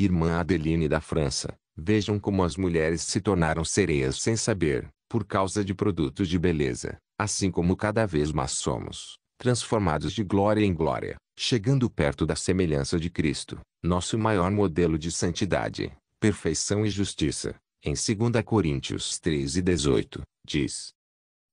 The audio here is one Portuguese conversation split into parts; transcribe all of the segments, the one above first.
Irmã Adeline da França, vejam como as mulheres se tornaram sereias sem saber, por causa de produtos de beleza, assim como cada vez mais somos, transformados de glória em glória, chegando perto da semelhança de Cristo, nosso maior modelo de santidade, perfeição e justiça. Em 2 Coríntios 3:18, diz: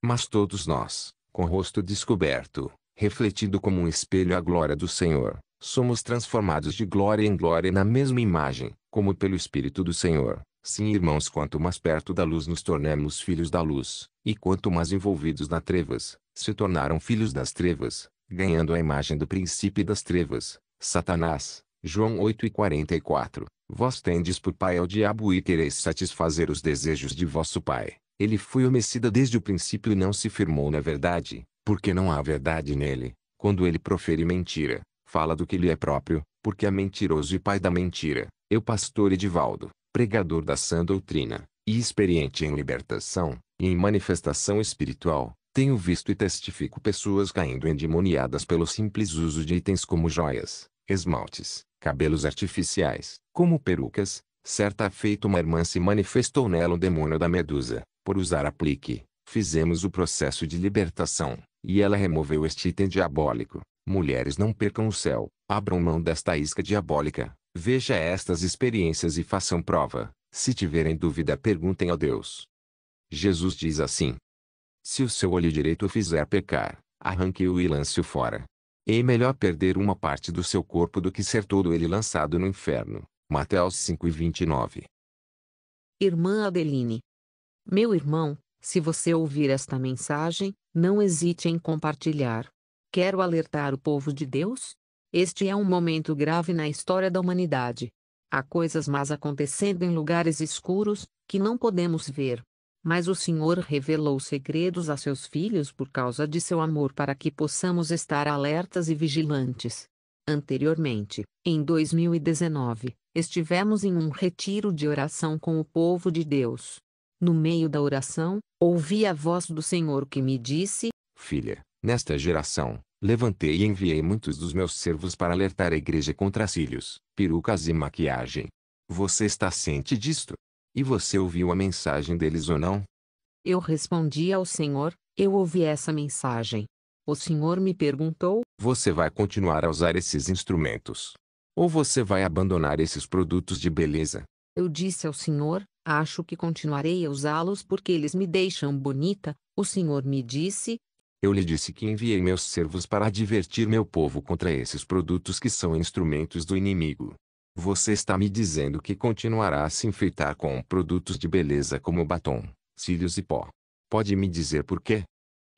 Mas todos nós, com o rosto descoberto, refletindo como um espelho a glória do Senhor, somos transformados de glória em glória na mesma imagem, como pelo Espírito do Senhor. Sim, irmãos, quanto mais perto da luz nos tornamos filhos da luz, e quanto mais envolvidos nas trevas, se tornaram filhos das trevas, ganhando a imagem do príncipe das trevas, Satanás. João 8:44. Vós tendes por pai ao diabo e quereis satisfazer os desejos de vosso pai. Ele foi homicida desde o princípio e não se firmou na verdade, porque não há verdade nele. Quando ele profere mentira, fala do que lhe é próprio, porque é mentiroso e pai da mentira. Eu, pastor Edivaldo, pregador da sã doutrina, e experiente em libertação, e em manifestação espiritual, tenho visto e testifico pessoas caindo endemoniadas pelo simples uso de itens como joias, esmaltes, cabelos artificiais, como perucas. Certa feita uma irmã se manifestou nela o demônio da medusa. Por usar aplique, fizemos o processo de libertação, e ela removeu este item diabólico. Mulheres, não percam o céu, abram mão desta isca diabólica. Veja estas experiências e façam prova. Se tiverem dúvida, perguntem a Deus. Jesus diz assim: se o seu olho direito o fizer pecar, arranque-o e lance-o fora. É melhor perder uma parte do seu corpo do que ser todo ele lançado no inferno. Mateus 5:29. Irmã Adeline. Meu irmão, se você ouvir esta mensagem, não hesite em compartilhar. Quero alertar o povo de Deus. Este é um momento grave na história da humanidade. Há coisas más acontecendo em lugares escuros, que não podemos ver. Mas o Senhor revelou segredos a seus filhos por causa de seu amor para que possamos estar alertas e vigilantes. Anteriormente, em 2019, estivemos em um retiro de oração com o povo de Deus. No meio da oração, ouvi a voz do Senhor que me disse: Filha, nesta geração, levantei e enviei muitos dos meus servos para alertar a igreja contra cílios, perucas e maquiagem. Você está ciente disto? E você ouviu a mensagem deles ou não? Eu respondi ao Senhor: eu ouvi essa mensagem. O Senhor me perguntou: você vai continuar a usar esses instrumentos? Ou você vai abandonar esses produtos de beleza? Eu disse ao Senhor: acho que continuarei a usá-los porque eles me deixam bonita. O Senhor me disse: eu lhe disse que enviei meus servos para advertir meu povo contra esses produtos que são instrumentos do inimigo. Você está me dizendo que continuará a se enfeitar com produtos de beleza como batom, cílios e pó. Pode me dizer por quê?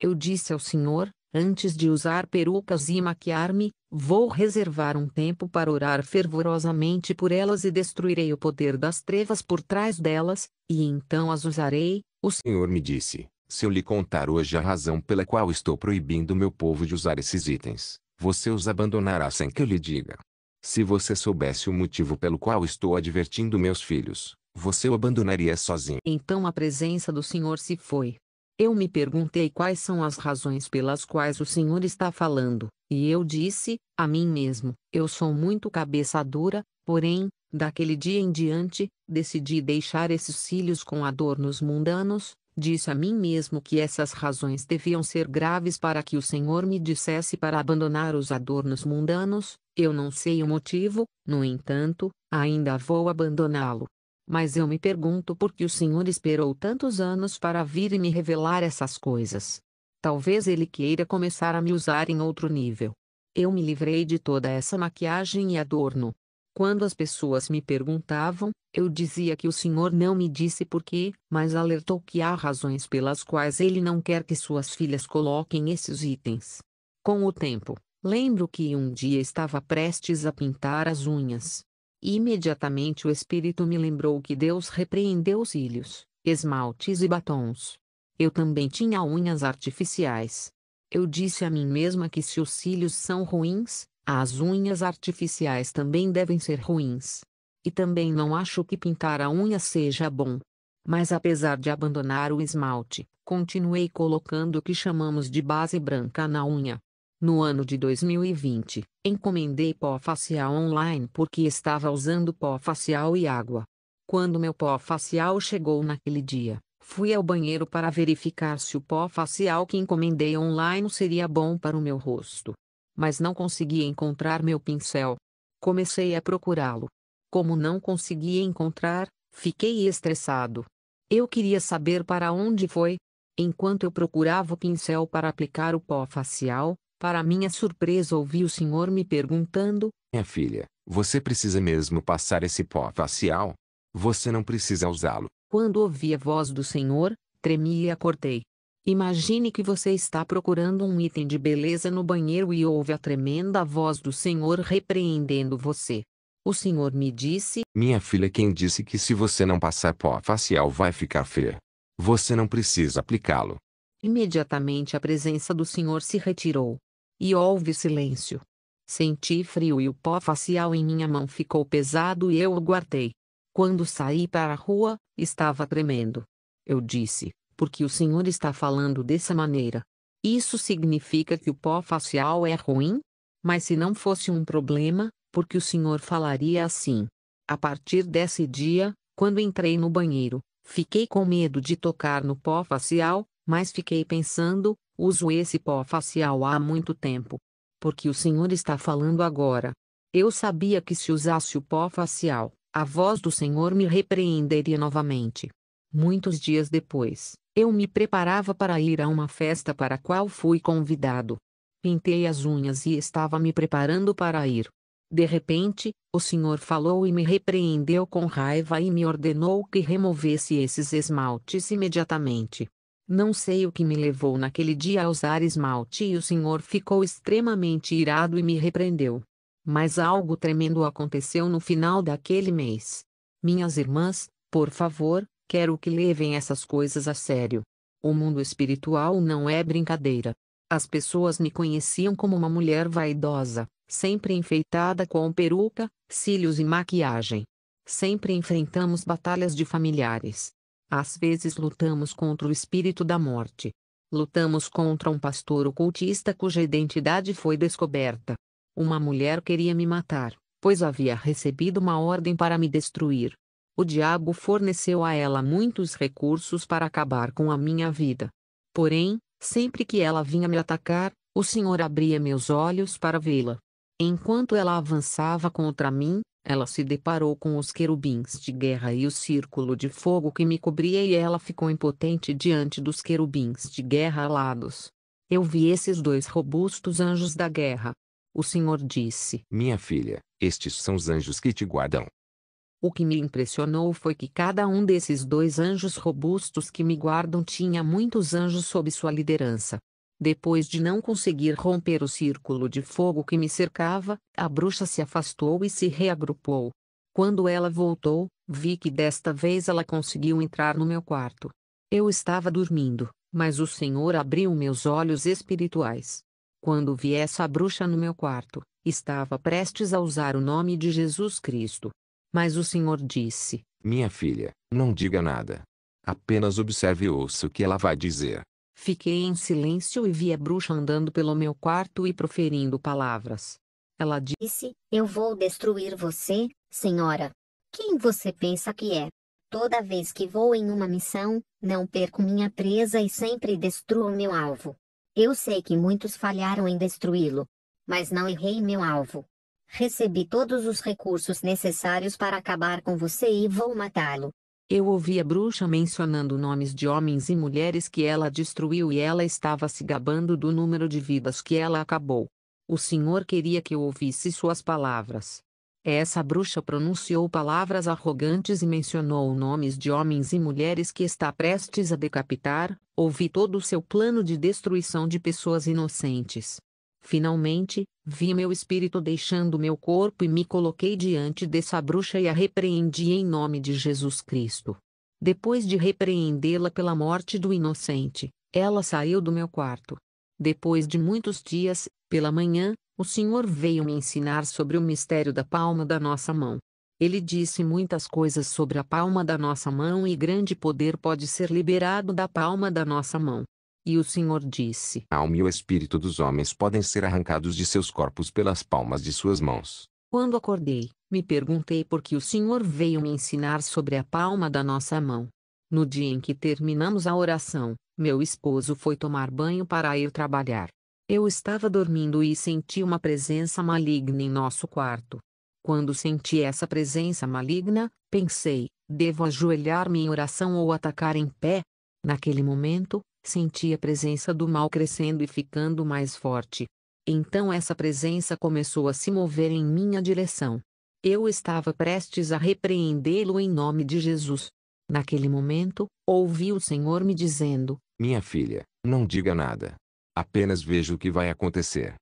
Eu disse ao Senhor: antes de usar perucas e maquiar-me, vou reservar um tempo para orar fervorosamente por elas e destruirei o poder das trevas por trás delas, e então as usarei. O Senhor me disse: se eu lhe contar hoje a razão pela qual estou proibindo meu povo de usar esses itens, você os abandonará sem que eu lhe diga. Se você soubesse o motivo pelo qual estou advertindo meus filhos, você o abandonaria sozinho. Então a presença do Senhor se foi. Eu me perguntei quais são as razões pelas quais o Senhor está falando, e eu disse a mim mesmo: eu sou muito cabeça dura, porém, daquele dia em diante, decidi deixar esses cílios com adornos mundanos. Disse a mim mesmo que essas razões deviam ser graves para que o Senhor me dissesse para abandonar os adornos mundanos. Eu não sei o motivo, no entanto, ainda vou abandoná-lo. Mas eu me pergunto por que o Senhor esperou tantos anos para vir e me revelar essas coisas. Talvez Ele queira começar a me usar em outro nível. Eu me livrei de toda essa maquiagem e adorno. Quando as pessoas me perguntavam, eu dizia que o Senhor não me disse por quê, mas alertou que há razões pelas quais Ele não quer que suas filhas coloquem esses itens. Com o tempo, lembro que um dia estava prestes a pintar as unhas. Imediatamente o Espírito me lembrou que Deus repreendeu cílios, esmaltes e batons. Eu também tinha unhas artificiais. Eu disse a mim mesma que se os cílios são ruins, as unhas artificiais também devem ser ruins. E também não acho que pintar a unha seja bom. Mas apesar de abandonar o esmalte, continuei colocando o que chamamos de base branca na unha. No ano de 2020, encomendei pó facial online porque estava usando pó facial e água. Quando meu pó facial chegou naquele dia, fui ao banheiro para verificar se o pó facial que encomendei online seria bom para o meu rosto. Mas não conseguia encontrar meu pincel. Comecei a procurá-lo. Como não conseguia encontrar, fiquei estressado. Eu queria saber para onde foi. Enquanto eu procurava o pincel para aplicar o pó facial, para minha surpresa ouvi o senhor me perguntando: Minha filha, você precisa mesmo passar esse pó facial? Você não precisa usá-lo. Quando ouvi a voz do senhor, tremi e acordei. Imagine que você está procurando um item de beleza no banheiro e ouve a tremenda voz do senhor repreendendo você. O senhor me disse: Minha filha, quem disse que se você não passar pó facial vai ficar feia? Você não precisa aplicá-lo. Imediatamente a presença do senhor se retirou. E houve silêncio. Senti frio e o pó facial em minha mão ficou pesado e eu o guardei. Quando saí para a rua, estava tremendo. Eu disse: por que o senhor está falando dessa maneira? Isso significa que o pó facial é ruim? Mas se não fosse um problema, por que o senhor falaria assim? A partir desse dia, quando entrei no banheiro, fiquei com medo de tocar no pó facial, mas fiquei pensando: uso esse pó facial há muito tempo. Por que o senhor está falando agora? Eu sabia que se usasse o pó facial, a voz do senhor me repreenderia novamente. Muitos dias depois, eu me preparava para ir a uma festa para a qual fui convidado. Pintei as unhas e estava me preparando para ir. De repente, o senhor falou e me repreendeu com raiva e me ordenou que removesse esses esmaltes imediatamente. Não sei o que me levou naquele dia a usar esmalte e o senhor ficou extremamente irado e me repreendeu. Mas algo tremendo aconteceu no final daquele mês. Minhas irmãs, por favor, quero que levem essas coisas a sério. O mundo espiritual não é brincadeira. As pessoas me conheciam como uma mulher vaidosa, sempre enfeitada com peruca, cílios e maquiagem. Sempre enfrentamos batalhas de familiares. Às vezes lutamos contra o espírito da morte. Lutamos contra um pastor ocultista cuja identidade foi descoberta. Uma mulher queria me matar, pois havia recebido uma ordem para me destruir. O diabo forneceu a ela muitos recursos para acabar com a minha vida. Porém, sempre que ela vinha me atacar, o Senhor abria meus olhos para vê-la. Enquanto ela avançava contra mim, ela se deparou com os querubins de guerra e o círculo de fogo que me cobria e ela ficou impotente diante dos querubins de guerra alados. Eu vi esses dois robustos anjos da guerra. O Senhor disse: Minha filha, estes são os anjos que te guardam. O que me impressionou foi que cada um desses dois anjos robustos que me guardam tinha muitos anjos sob sua liderança. Depois de não conseguir romper o círculo de fogo que me cercava, a bruxa se afastou e se reagrupou. Quando ela voltou, vi que desta vez ela conseguiu entrar no meu quarto. Eu estava dormindo, mas o Senhor abriu meus olhos espirituais. Quando vi essa bruxa no meu quarto, estava prestes a usar o nome de Jesus Cristo. Mas o Senhor disse: Minha filha, não diga nada. Apenas observe e ouça o que ela vai dizer. Fiquei em silêncio e vi a bruxa andando pelo meu quarto e proferindo palavras. Ela disse: Eu vou destruir você, senhora. Quem você pensa que é? Toda vez que vou em uma missão, não perco minha presa e sempre destruo meu alvo. Eu sei que muitos falharam em destruí-lo, mas não errei meu alvo. Recebi todos os recursos necessários para acabar com você e vou matá-lo. Eu ouvi a bruxa mencionando nomes de homens e mulheres que ela destruiu e ela estava se gabando do número de vidas que ela acabou. O Senhor queria que eu ouvisse suas palavras. Essa bruxa pronunciou palavras arrogantes e mencionou nomes de homens e mulheres que está prestes a decapitar. Ouvi todo o seu plano de destruição de pessoas inocentes. Finalmente, vi meu espírito deixando meu corpo e me coloquei diante dessa bruxa e a repreendi em nome de Jesus Cristo. Depois de repreendê-la pela morte do inocente, ela saiu do meu quarto. Depois de muitos dias, pela manhã, o Senhor veio me ensinar sobre o mistério da palma da nossa mão. Ele disse muitas coisas sobre a palma da nossa mão e grande poder pode ser liberado da palma da nossa mão. E o Senhor disse: A alma e o espírito dos homens podem ser arrancados de seus corpos pelas palmas de suas mãos. Quando acordei, me perguntei por que o Senhor veio me ensinar sobre a palma da nossa mão. No dia em que terminamos a oração, meu esposo foi tomar banho para ir trabalhar. Eu estava dormindo e senti uma presença maligna em nosso quarto. Quando senti essa presença maligna, pensei: devo ajoelhar-me em oração ou atacar em pé? Naquele momento, senti a presença do mal crescendo e ficando mais forte. Então essa presença começou a se mover em minha direção. Eu estava prestes a repreendê-lo em nome de Jesus. Naquele momento, ouvi o Senhor me dizendo: Minha filha, não diga nada. Apenas veja o que vai acontecer.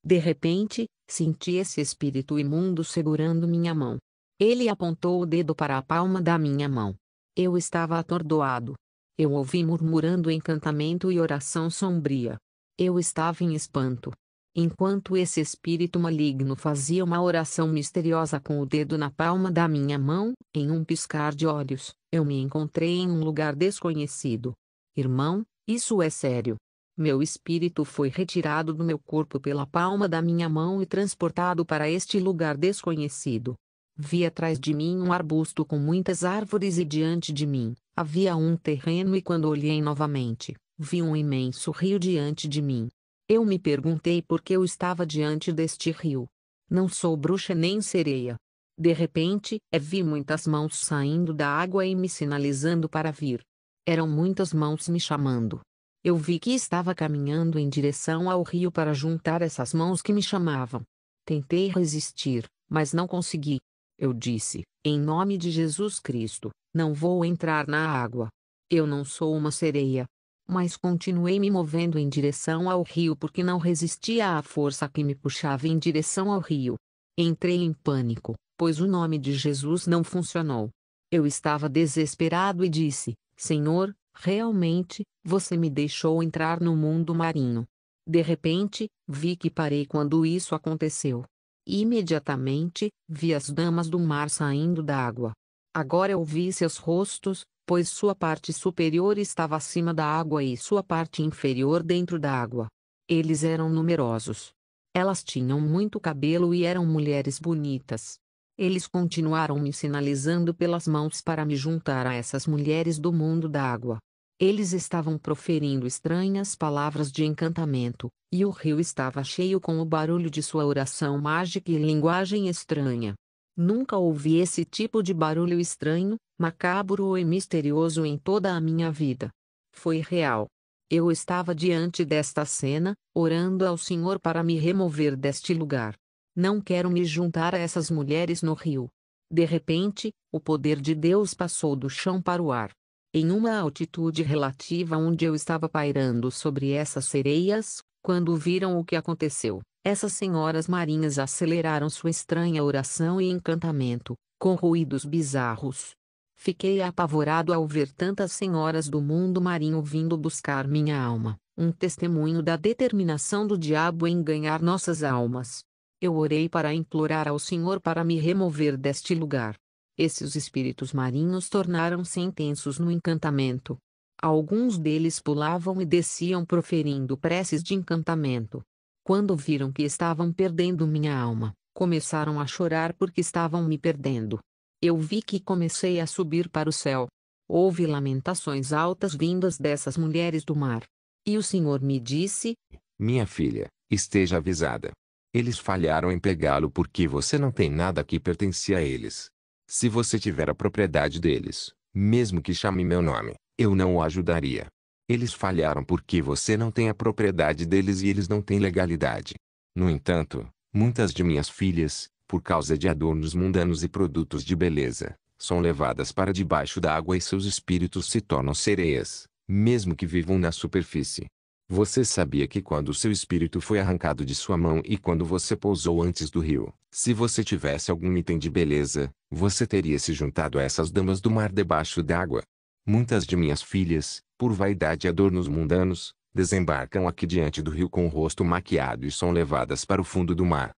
De repente, senti esse espírito imundo segurando minha mão. Ele apontou o dedo para a palma da minha mão. Eu estava atordoado. Eu ouvi murmurando encantamento e oração sombria. Eu estava em espanto. Enquanto esse espírito maligno fazia uma oração misteriosa com o dedo na palma da minha mão, em um piscar de olhos, eu me encontrei em um lugar desconhecido. Irmão, isso é sério. Meu espírito foi retirado do meu corpo pela palma da minha mão e transportado para este lugar desconhecido. Vi atrás de mim um arbusto com muitas árvores e diante de mim havia um terreno e quando olhei novamente, vi um imenso rio diante de mim. Eu me perguntei por que eu estava diante deste rio. Não sou bruxa nem sereia. De repente, vi muitas mãos saindo da água e me sinalizando para vir. Eram muitas mãos me chamando. Eu vi que estava caminhando em direção ao rio para juntar essas mãos que me chamavam. Tentei resistir, mas não consegui. Eu disse: em nome de Jesus Cristo, não vou entrar na água. Eu não sou uma sereia. Mas continuei me movendo em direção ao rio porque não resistia à força que me puxava em direção ao rio. Entrei em pânico, pois o nome de Jesus não funcionou. Eu estava desesperado e disse: Senhor, realmente, você me deixou entrar no mundo marinho. De repente, vi que parei quando isso aconteceu. Imediatamente, vi as damas do mar saindo da água. Agora eu vi seus rostos, pois sua parte superior estava acima da água e sua parte inferior dentro da água. Eles eram numerosos. Elas tinham muito cabelo e eram mulheres bonitas. Eles continuaram me sinalizando pelas mãos para me juntar a essas mulheres do mundo da água. Eles estavam proferindo estranhas palavras de encantamento, e o rio estava cheio com o barulho de sua oração mágica e linguagem estranha. Nunca ouvi esse tipo de barulho estranho, macabro e misterioso em toda a minha vida. Foi real. Eu estava diante desta cena, orando ao Senhor para me remover deste lugar. Não quero me juntar a essas mulheres no rio. De repente, o poder de Deus passou do chão para o ar. Em uma altitude relativa onde eu estava pairando sobre essas sereias, quando viram o que aconteceu, essas senhoras marinhas aceleraram sua estranha oração e encantamento, com ruídos bizarros. Fiquei apavorado ao ver tantas senhoras do mundo marinho vindo buscar minha alma, um testemunho da determinação do diabo em ganhar nossas almas. Eu orei para implorar ao Senhor para me remover deste lugar. Esses espíritos marinhos tornaram-se intensos no encantamento. Alguns deles pulavam e desciam proferindo preces de encantamento. Quando viram que estavam perdendo minha alma, começaram a chorar porque estavam me perdendo. Eu vi que comecei a subir para o céu. Houve lamentações altas vindas dessas mulheres do mar. E o Senhor me disse: Minha filha, esteja avisada. Eles falharam em pegá-lo porque você não tem nada que pertence a eles. Se você tiver a propriedade deles, mesmo que chame meu nome, eu não o ajudaria. Eles falharam porque você não tem a propriedade deles e eles não têm legalidade. No entanto, muitas de minhas filhas, por causa de adornos mundanos e produtos de beleza, são levadas para debaixo da água e seus espíritos se tornam sereias, mesmo que vivam na superfície. Você sabia que quando o seu espírito foi arrancado de sua mão e quando você pousou antes do rio, se você tivesse algum item de beleza, você teria se juntado a essas damas do mar debaixo d'água? Muitas de minhas filhas, por vaidade e adornos mundanos, desembarcam aqui diante do rio com o rosto maquiado e são levadas para o fundo do mar.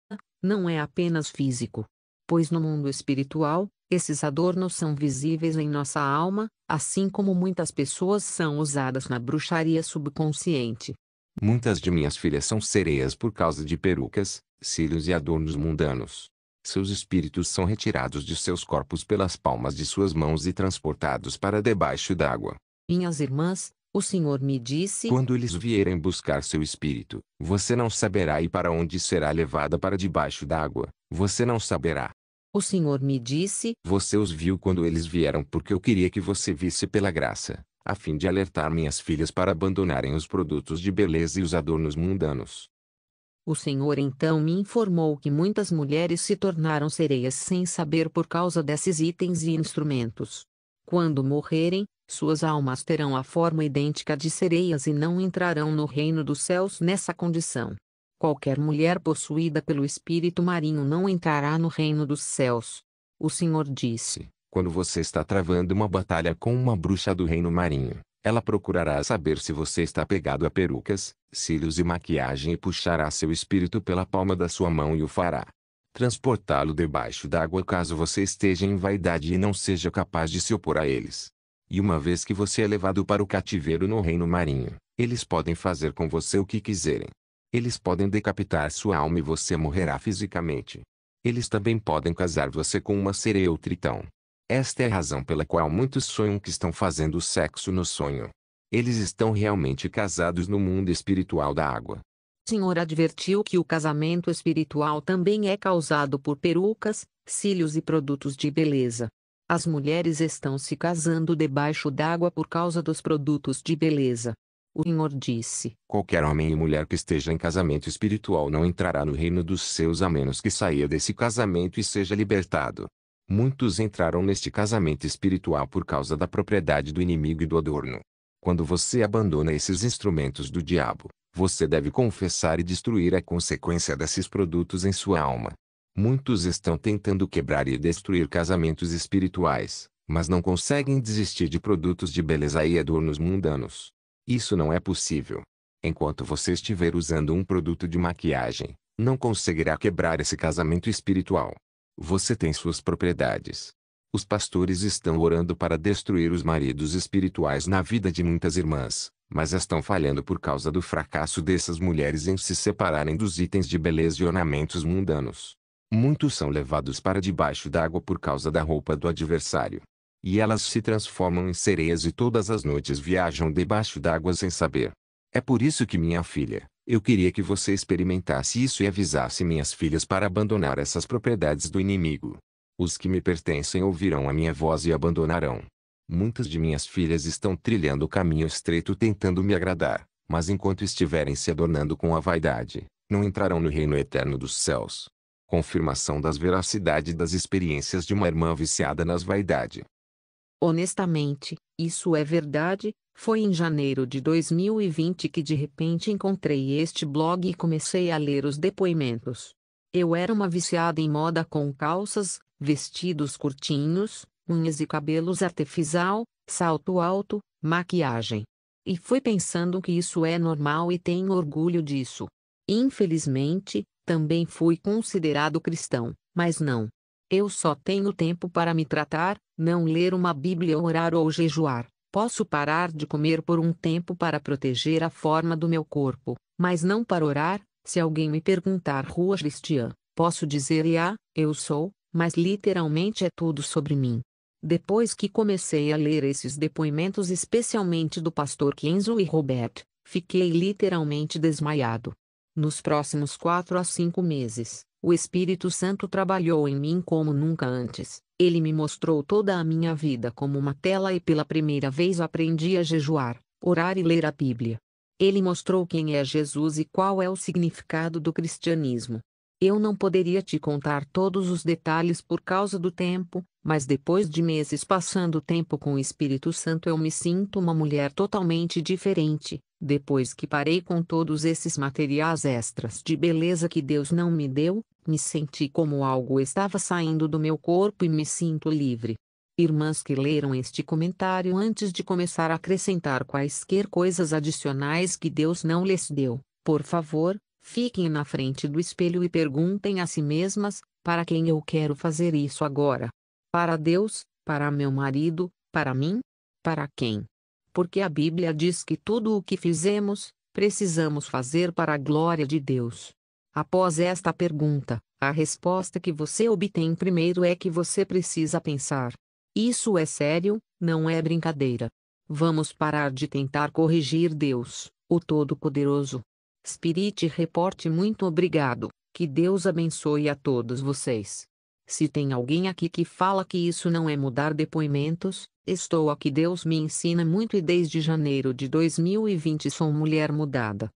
Não é apenas físico. Pois no mundo espiritual, Esses adornos são visíveis em nossa alma, assim como muitas pessoas são usadas na bruxaria subconsciente. Muitas de minhas filhas são sereias por causa de perucas, cílios e adornos mundanos. Seus espíritos são retirados de seus corpos pelas palmas de suas mãos e transportados para debaixo d'água. Minhas irmãs, o Senhor me disse: Quando eles vierem buscar seu espírito, você não saberá e para onde será levada para debaixo d'água, você não saberá. O Senhor me disse: Você os viu quando eles vieram porque eu queria que você visse pela graça, a fim de alertar minhas filhas para abandonarem os produtos de beleza e os adornos mundanos. O Senhor então me informou que muitas mulheres se tornaram sereias sem saber por causa desses itens e instrumentos. Quando morrerem, suas almas terão a forma idêntica de sereias e não entrarão no reino dos céus nessa condição. Qualquer mulher possuída pelo espírito marinho não entrará no reino dos céus. O Senhor disse: Quando você está travando uma batalha com uma bruxa do reino marinho, ela procurará saber se você está pegado a perucas, cílios e maquiagem e puxará seu espírito pela palma da sua mão e o fará transportá-lo debaixo d'água caso você esteja em vaidade e não seja capaz de se opor a eles. E uma vez que você é levado para o cativeiro no reino marinho, eles podem fazer com você o que quiserem. Eles podem decapitar sua alma e você morrerá fisicamente. Eles também podem casar você com uma sereia ou tritão. Esta é a razão pela qual muitos sonham que estão fazendo sexo no sonho. Eles estão realmente casados no mundo espiritual da água. O Senhor advertiu que o casamento espiritual também é causado por perucas, cílios e produtos de beleza. As mulheres estão se casando debaixo d'água por causa dos produtos de beleza. O Senhor disse: Qualquer homem e mulher que esteja em casamento espiritual não entrará no reino dos céus a menos que saia desse casamento e seja libertado. Muitos entraram neste casamento espiritual por causa da propriedade do inimigo e do adorno. Quando você abandona esses instrumentos do diabo, você deve confessar e destruir a consequência desses produtos em sua alma. Muitos estão tentando quebrar e destruir casamentos espirituais, mas não conseguem desistir de produtos de beleza e adornos mundanos. Isso não é possível. Enquanto você estiver usando um produto de maquiagem, não conseguirá quebrar esse casamento espiritual. Você tem suas propriedades. Os pastores estão orando para destruir os maridos espirituais na vida de muitas irmãs, mas estão falhando por causa do fracasso dessas mulheres em se separarem dos itens de beleza e ornamentos mundanos. Muitos são levados para debaixo d'água por causa da roupa do adversário. E elas se transformam em sereias e todas as noites viajam debaixo d'água sem saber. É por isso que minha filha, eu queria que você experimentasse isso e avisasse minhas filhas para abandonar essas propriedades do inimigo. Os que me pertencem ouvirão a minha voz e abandonarão. Muitas de minhas filhas estão trilhando o caminho estreito tentando me agradar, mas enquanto estiverem se adornando com a vaidade, não entrarão no reino eterno dos céus. Confirmação das veracidades das experiências de uma irmã viciada nas vaidade. Honestamente, isso é verdade. Foi em janeiro de 2020 que de repente encontrei este blog e comecei a ler os depoimentos. Eu era uma viciada em moda com calças, vestidos curtinhos, unhas e cabelos artificial, salto alto, maquiagem. E fui pensando que isso é normal e tenho orgulho disso. Infelizmente, também fui considerado cristão, mas não. Eu só tenho tempo para me tratar, não ler uma Bíblia, orar ou jejuar. Posso parar de comer por um tempo para proteger a forma do meu corpo, mas não para orar. Se alguém me perguntar rua cristã, posso dizer eu sou, mas literalmente é tudo sobre mim. Depois que comecei a ler esses depoimentos, especialmente do pastor Kenzo e Robert, fiquei literalmente desmaiado. Nos próximos 4 a 5 meses, o Espírito Santo trabalhou em mim como nunca antes. Ele me mostrou toda a minha vida como uma tela e pela primeira vez aprendi a jejuar, orar e ler a Bíblia. Ele mostrou quem é Jesus e qual é o significado do cristianismo. Eu não poderia te contar todos os detalhes por causa do tempo, mas depois de meses passando tempo com o Espírito Santo eu me sinto uma mulher totalmente diferente. Depois que parei com todos esses materiais extras de beleza que Deus não me deu, me senti como algo estava saindo do meu corpo e me sinto livre. Irmãs que leram este comentário antes de começar a acrescentar quaisquer coisas adicionais que Deus não lhes deu, por favor, fiquem na frente do espelho e perguntem a si mesmas: para quem eu quero fazer isso agora? Para Deus, para meu marido, para mim? Para quem? Porque a Bíblia diz que tudo o que fizemos, precisamos fazer para a glória de Deus. Após esta pergunta, a resposta que você obtém primeiro é que você precisa pensar. Isso é sério, não é brincadeira. Vamos parar de tentar corrigir Deus, o Todo-Poderoso. Spirit Report, muito obrigado. Que Deus abençoe a todos vocês. Se tem alguém aqui que fala que isso não é mudar depoimentos, estou aqui. Deus me ensina muito e desde janeiro de 2020 sou mulher mudada.